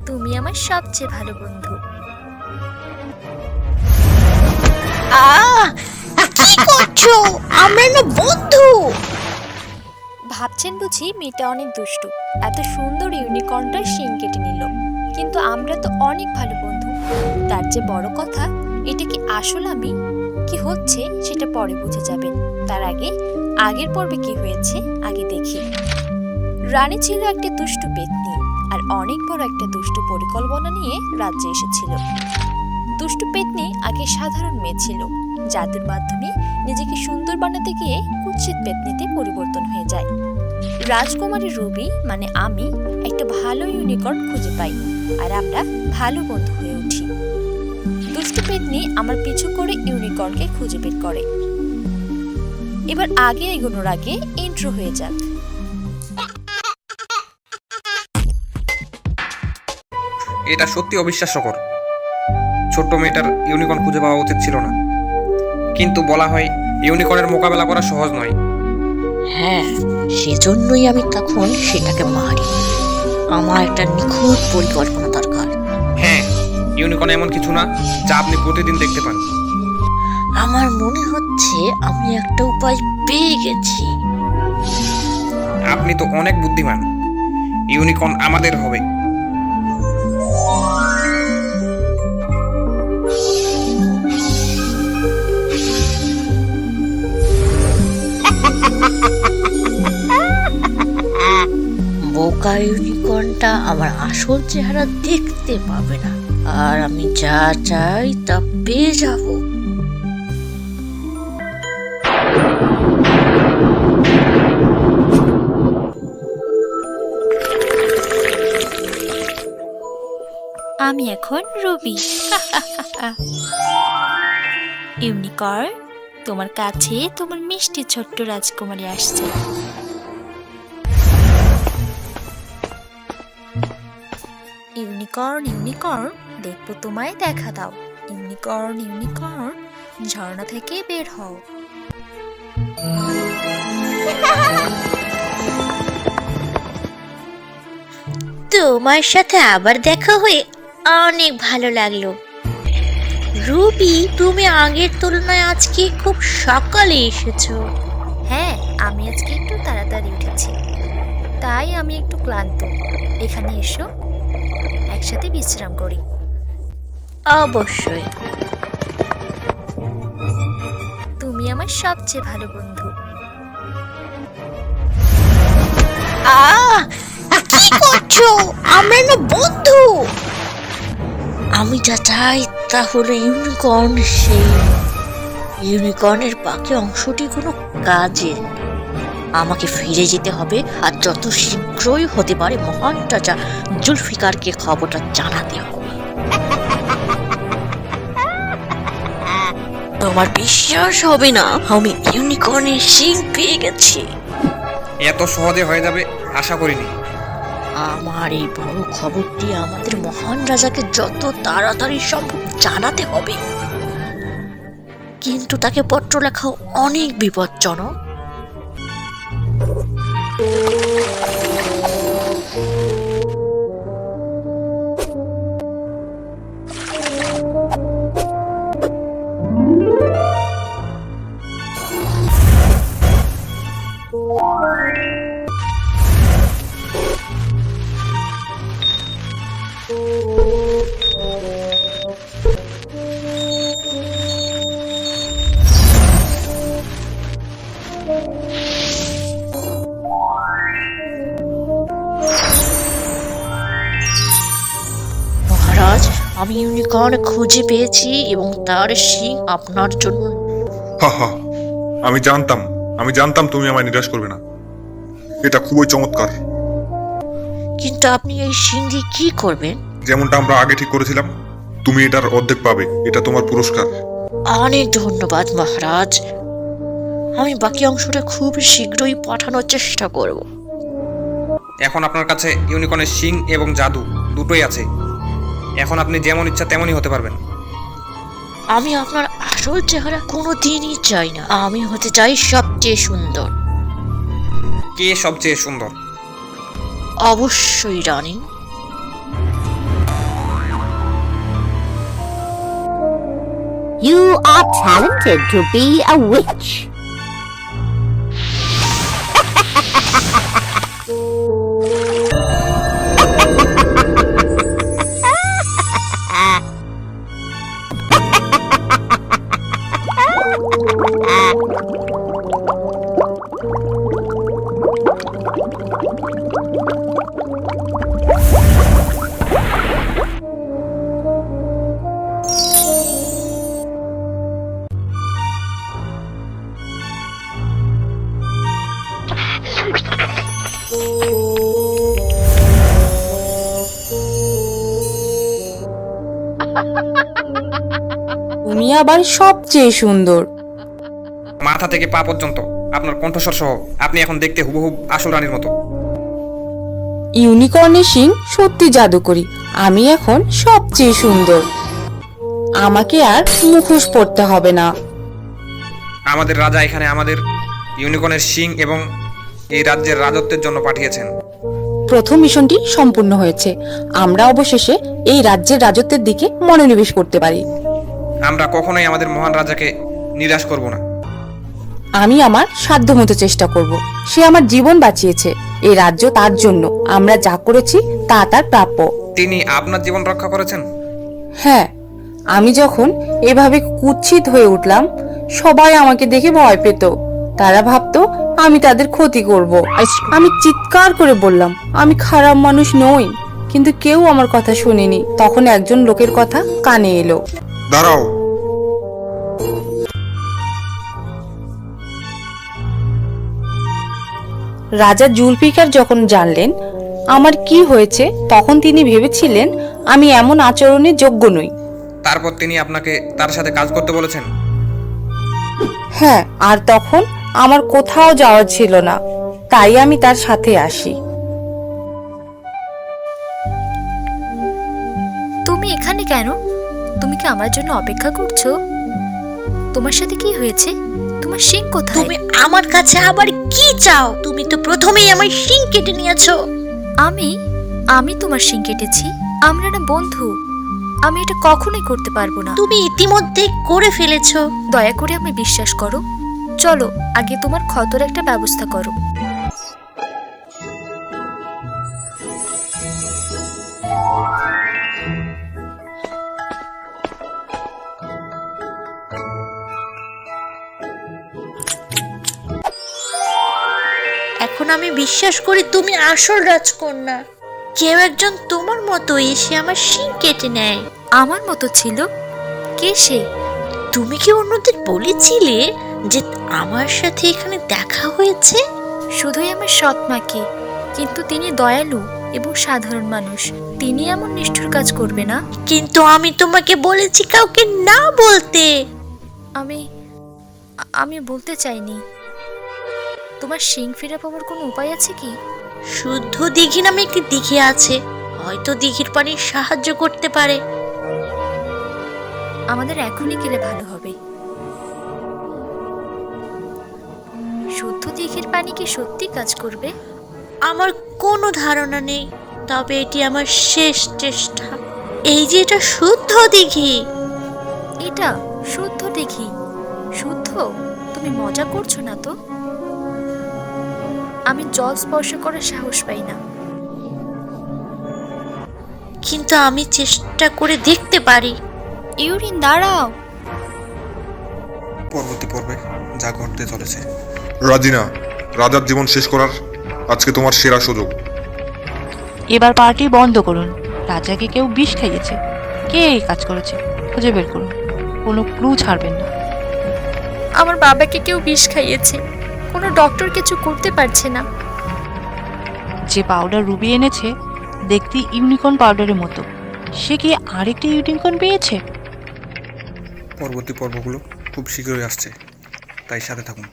তুমি আমার সবচেয়ে ভালো বন্ধু। কি করছো? আমরা না বন্ধু। ভাবছেন বুঝি মেয়েটা অনেক দুষ্টু, এত সুন্দর ইউনিকর্নটা শিং কেটে নিল, কিন্তু আমরা তো অনেক ভালো বন্ধু। তার যে বড় কথা, এটা কি আসল আমি, কি হচ্ছে সেটা পরে বুঝে যাবেন। তার আগে আগের পর্বে কি হয়েছে আগে দেখি। রানী ছিল একটা দুষ্টু পেতনি, আর অনেক বড় একটা দুষ্টু পরিকল্পনা নিয়ে রাজ্যে এসেছিল। দুষ্টু পেতনি আগে সাধারণ মেয়ে ছিল, জাদুর মাধ্যমে নিজেকে সুন্দর বানাতে গিয়ে কুৎসিত পেতনিতে পরিবর্তন হয়ে যায়। রাজকুমারী রুবি মানে আমি একটা ভালো ইউনিকর্ন খুঁজে পাই, আর আমরা ভালো বন্ধু হয়ে উঠি। দুষ্টু পেতনি আমার পিছু করে ইউনিকর্নকে খুঁজে বের করে। এবার আগে এগোনোর আগে ইন্ট্রো হয়ে যাক। এটা সত্যি অবিশ্বাস্যকর। ছোট্ট মেয়েটার ইউনিকর্ন খুঁজে পাওয়া উচিত ছিল না, কিন্তু বলা হয় ইউনিকর্নের মোকাবেলা করা সহজ নয়। হ্যাঁ, সেজন্যই আমি তখন সেটাকে মারি। আমার একটা নিখুঁত পরিকল্পনা দরকার। হ্যাঁ, ইউনিকর্ন এমন কিছু না যা আপনি প্রতিদিন দেখতে পান। আমার মনে হচ্ছে আমি একটা উপায় পেয়ে গেছি। আপনি তো অনেক বুদ্ধিমান। ইউনিকর্ন আমাদের হবে। বোকা ইউনিকর্নটা আমার আসল চেহারা দেখতে পাবে না, আর আমি যা চাই তা পেয়ে যাব। আমি এখন রবি। ইউনিকর্ন, তোমার কাছে তোমার মিষ্টি ছোট্ট রাজকুমারী আসছে। ইউনিকর্ন ইউনিকর্ন, দেখবো তোমায় দেখা দাও। ইউনিকর্ন ইউনিকর্ন, ঝর্ণা থেকে বের হও। তোমার সাথে আবার দেখা হয়ে অনেক ভালো লাগলো। রুবি, তুমি আগের তুলনায় আজকে খুব সকালে এসেছো। হ্যাঁ, আমি আজকে একটু তাড়াতাড়ি উঠেছি, তাই আমি একটু ক্লান্ত। এখানে এসো, একসাথে বিশ্রাম করি। অবশ্যই। তুমি আমার সবচেয়ে ভালো বন্ধু। কি করছো? আমরা না বন্ধু। আমি যা চাই তা হলো ইউনিকর্ন। সেই ইউনিকর্নের বাকি অংশটি কোনো কাজের না। আমাকে ফিরে যেতে হবে, আর যত শীঘ্রই হতে পারে মহান রাজা জুলফিকারকে খবরটা জানাতে হবে। তোমার বিশ্বাস হবে না, আমি ইউনিকর্নের শিং পেয়ে গেছি। এত সহজে হয়ে যাবে আশা করিনি। আমার এই বড় খবরটি আমাদের মহান রাজাকে যত তাড়াতাড়ি সম্ভব জানাতে হবে, কিন্তু তাকে পত্র লেখাও অনেক বিপজ্জনক। মহারাজ, আমি ইউনিকর্ন খুঁজে পেয়েছি এবং তার শিং আপনার জন্য। হা হা, আমি জানতাম তুমি আমায় নিরাশ করবে না। এটা খুবই চমৎকার। কিন্তু আপনি এই শিং দিয়ে কি করবেন? যেমনটা আমরা আগে ঠিক করেছিলাম, তুমি এটার অর্ধেক পাবে। এটা তোমার পুরস্কার। অনেক ধন্যবাদ মহারাজ। আমি বাকি অংশটা খুব শীঘ্রই পাঠানোর চেষ্টা করব। এখন আপনার কাছে ইউনিকর্নের শিং এবং জাদু দুটোই আছে। এখন আপনি যেমন ইচ্ছা তেমনই হতে পারবেন। আমি আপনার আসল চেহারা কোনো দিনই চাই না। আমি হতে চাই সবচেয়ে সুন্দর। কে সবচেয়ে সুন্দর? অবশ্যই রানী। You are talented to be a witch. তুমি আবার সবচেয়ে সুন্দর। মাথা থেকে পা পর্যন্ত আপনার কণ্ঠস্বর সহ আপনি এখন দেখতে হুবহু আসল রানীর মতো। ইউনিকর্নের শিং সত্যি জাদুকরি। আমি এখন সবচেয়ে সুন্দর। আমাকে আর মুখোশ পরতে হবে না। আমাদের রাজা এখানে আমাদের ইউনিকর্নের শিং এবং এই রাজ্যের রাজত্বের জন্য পাঠিয়েছেন। প্রথম মিশনটি সম্পূর্ণ হয়েছে। আমরা অবশেষে এই রাজ্যের রাজত্বের দিকে মনোনিবেশ করতে পারি। আমরা কখনোই আমাদের মহান রাজাকে নিরাশ করব না। আমি আমার সাধ্যমতো চেষ্টা করব। সে আমার জীবন বাঁচিয়েছে। এই রাজ্য তার জন্য। আমরা যা করেছি তা তার প্রাপ্য। তিনি আপনার জীবন রক্ষা করেছেন। হ্যাঁ, আমি যখন এভাবে কুৎসিত হয়ে উঠলাম, সবাই আমাকে দেখে ভয় পেত। তারা ভাবতো আমি তাদের ক্ষতি করব। আমি চিৎকার করে বললাম আমি খারাপ মানুষ নই, কিন্তু কেউ আমার কথা শুনেনি। তখন একজন লোকের কথা কানে এলো। দাঁড়াও, রাজা জুলফিকার যখন জানলেন আমার কি হয়েছে, তখন তিনি ভেবেছিলেন আমি এমন আচরণের যোগ্য নই। তারপর তিনি আপনাকে তার সাথে কাজ করতে বলেছেন। হ্যাঁ, আর তখন আমার কোথাও যাওয়ার ছিল না, তাই আমি তার সাথে আসি। তুমি এখানে কেন? তুমি কি আমার জন্য অপেক্ষা করছো? তোমার সাথে কি হয়েছে? তোমার শিং কোথায়? তুমি আমার কাছে আবার কি চাও? তুমি তো প্রথমেই আমার শিং কেটে নিয়েছো। আমি তোমার শিং কেটেছি? আমরা না বন্ধু। আমি এটা কখনোই করতে পারবো না। তুমি ইতিমধ্যে করে ফেলেছো। দয়া করে আমায় বিশ্বাস করো। চলো আগে তোমার ক্ষতর একটা ব্যবস্থা করো। এখন আমি বিশ্বাস করি তুমি আসল রাজকন্যা। কেউ একজন তোমার মতো এসে আমার শিং কেটে নেয়। আমার মতো ছিল? কে সে? তুমি কি অন্যদের বলেছিলে যে আমার সাথে এখানে দেখা হয়েছে? শুধুই আমার সৎ মাকে, কিন্তু তিনি দয়ালু এবং সাধারণ মানুষ। তিনি এমন নিষ্ঠুর কাজ করবে না। কিন্তু আমি তোমাকে বলেছি কাউকে না বলতে। আমি বলতে চাইনি। তোমার শিং ফিরে পাওয়ার কোনো উপায় আছে কি? শুদ্ধ দিঘি নামে একটি দিঘি আছে, হয়তো দিঘির পানি সাহায্য করতে পারে। আমাদের এখনই গেলে ভালো হবে। শুদ্ধ দিঘির পানি কি সত্যি কাজ করবে? আমার কোনো ধারণা নেই, তবে এটি আমার শেষ চেষ্টা। এই যে এটা শুদ্ধ দিঘি। এটা শুদ্ধ দিঘি? শুদ্ধ? তুমি মজা করছো না তো? আমি জল স্পর্শ করার সাহস পাই না। কিন্তু আমি চেষ্টা করে দেখতে পারি। ইউরিন, দাঁড়াও। পরবর্তী পর্বে যা ঘটতে চলেছে। রাজিনা, রাজার জীবন শেষ করার আজকে তোমার সেরা সুযোগ। এবার পার্টি বন্ধ করুন। রাজাকে কেউ বিষ খাইয়েছে। কে এই কাজ করেছে খুঁজে বের করুন। কোনো ক্লু ছাড়বেন না। আমার বাবাকে কেউ বিষ খাইয়েছে। কোনো ডক্টর কিছু করতে পারছে না। যে পাউডার রুবি এনেছে দেখতে ইউনিকর্ন পাউডারের মতো, সে কি আরেকটি ইউনিকর্ন পেয়েছে? পরবর্তী পর্বগুলো খুব শীঘ্রই আসছে, তাই সাথে থাকুন।